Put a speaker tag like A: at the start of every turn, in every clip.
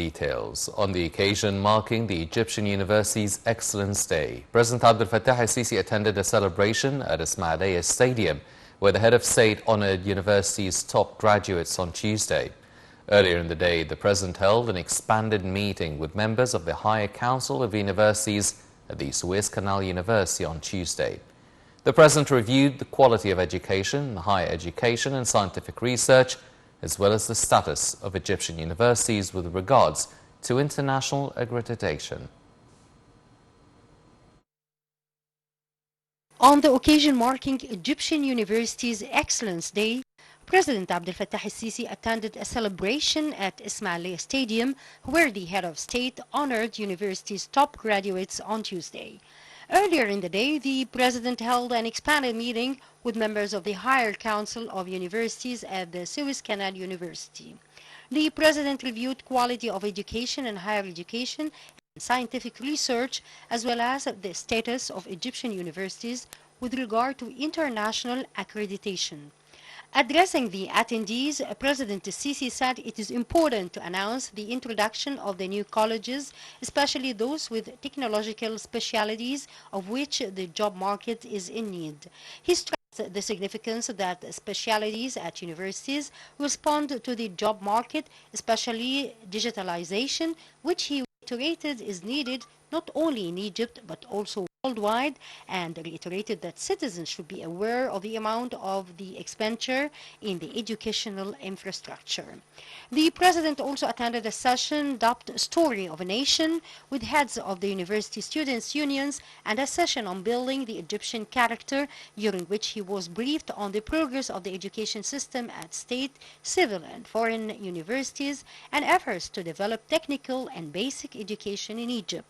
A: Details. On the occasion marking the Egyptian University's Excellence Day, President Abdel Fattah al-Sisi attended a celebration at Ismailia Stadium, where the head of state honored university's top graduates on Tuesday. Earlier in the day, the president held an expanded meeting with members of the Higher Council of Universities at the Suez Canal University on Tuesday. The president reviewed the quality of education, higher education and scientific research, as well as the status of Egyptian universities with regards to international accreditation.
B: On the occasion marking Egyptian University's Excellence Day, President Abdel Fattah al-Sisi attended a celebration at Ismailia Stadium, where the head of state honored university's top graduates on Tuesday. Earlier in the day, the president held an expanded meeting with members of the Higher Council of Universities at the Suez Canal University. The president reviewed quality of education and higher education and scientific research, as well as the status of Egyptian universities with regard to international accreditation. Addressing the attendees, President al-Sisi said it is important to announce the introduction of the new colleges, especially those with technological specialties of which the job market is in need. He stressed the significance that specialties at universities respond to the job market, especially digitalization, which he reiterated is needed not only in Egypt but also worldwide, and reiterated that citizens should be aware of the amount of the expenditure in the educational infrastructure. The president also attended a session dubbed Story of a Nation with heads of the university students' unions and a session on building the Egyptian character, during which he was briefed on the progress of the education system at state, civil and foreign universities and efforts to develop technical and basic education in Egypt.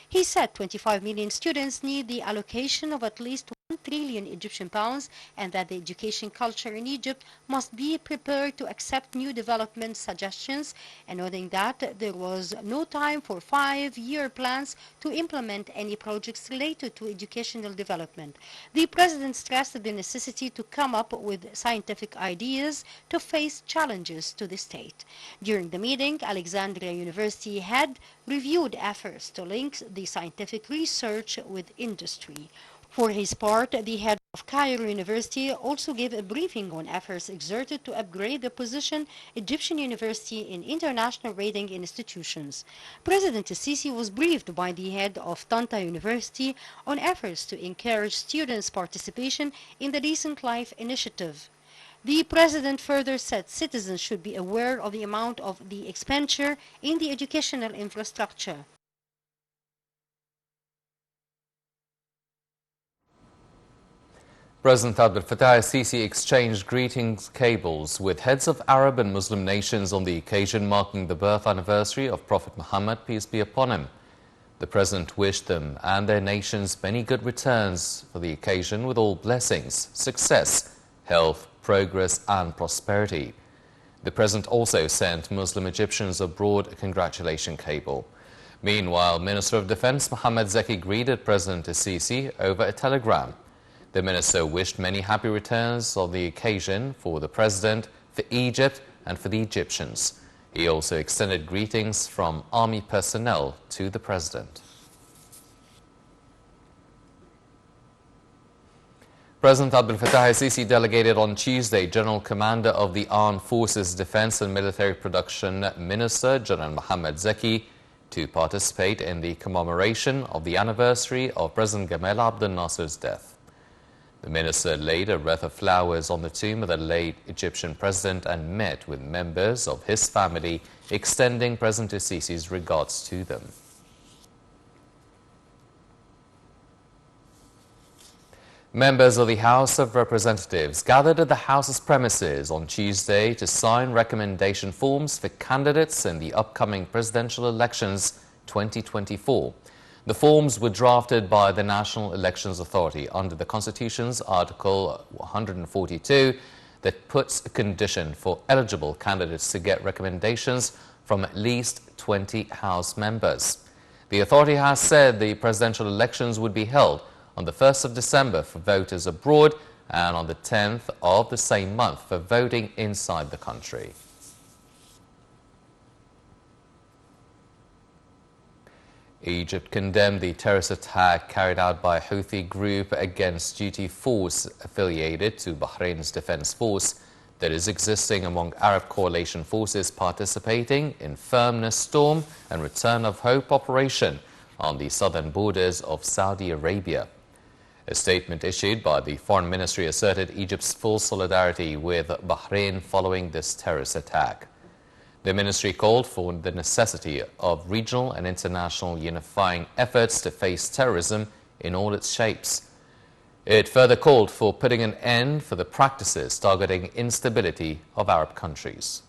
B: He said 25 million students need the allocation of at least 1 trillion Egyptian pounds and that the education culture in Egypt must be prepared to accept new development suggestions, and noting that there was no time for 5-year plans to implement any projects related to educational development. The president stressed the necessity to come up with scientific ideas to face challenges to the state. During the meeting, Alexandria University had reviewed efforts to link the scientific research with industry. For his part, the head of Cairo University also gave a briefing on efforts exerted to upgrade the position Egyptian University in international rating institutions. President al-Sisi was briefed by the head of Tanta University on efforts to encourage students' participation in the Decent Life Initiative. The president further said citizens should be aware of the amount of the expenditure in the educational infrastructure.
A: President Abdel Fattah al-Sisi exchanged greetings cables with heads of Arab and Muslim nations on the occasion marking the birth anniversary of Prophet Muhammad, peace be upon him. The president wished them and their nations many good returns for the occasion with all blessings, success, health, progress and prosperity. The president also sent Muslim Egyptians abroad a congratulation cable. Meanwhile, Minister of Defense Mohammed Zeki greeted President al-Sisi over a telegram. The minister wished many happy returns on the occasion for the president, for Egypt and for the Egyptians. He also extended greetings from army personnel to the president. President Abdel Fattah al-Sisi delegated on Tuesday General Commander of the Armed Forces Defense and Military Production Minister General Mohammed Zeki to participate in the commemoration of the anniversary of President Gamal Abdel Nasser's death. The minister laid a wreath of flowers on the tomb of the late Egyptian president and met with members of his family, extending President al-Sisi's regards to them. Members of the House of Representatives gathered at the House's premises on Tuesday to sign recommendation forms for candidates in the upcoming presidential elections 2024. The forms were drafted by the National Elections Authority under the Constitution's Article 142 that puts a condition for eligible candidates to get recommendations from at least 20 House members. The authority has said the presidential elections would be held on the 1st of December for voters abroad and on the 10th of the same month for voting inside the country. Egypt condemned the terrorist attack carried out by a Houthi group against duty force affiliated to Bahrain's defense force that is existing among Arab coalition forces participating in Firmness Storm and Return of Hope operation on the southern borders of Saudi Arabia. A statement issued by the Foreign Ministry asserted Egypt's full solidarity with Bahrain following this terrorist attack. The ministry called for the necessity of regional and international unifying efforts to face terrorism in all its shapes. It further called for putting an end for the practices targeting instability of Arab countries.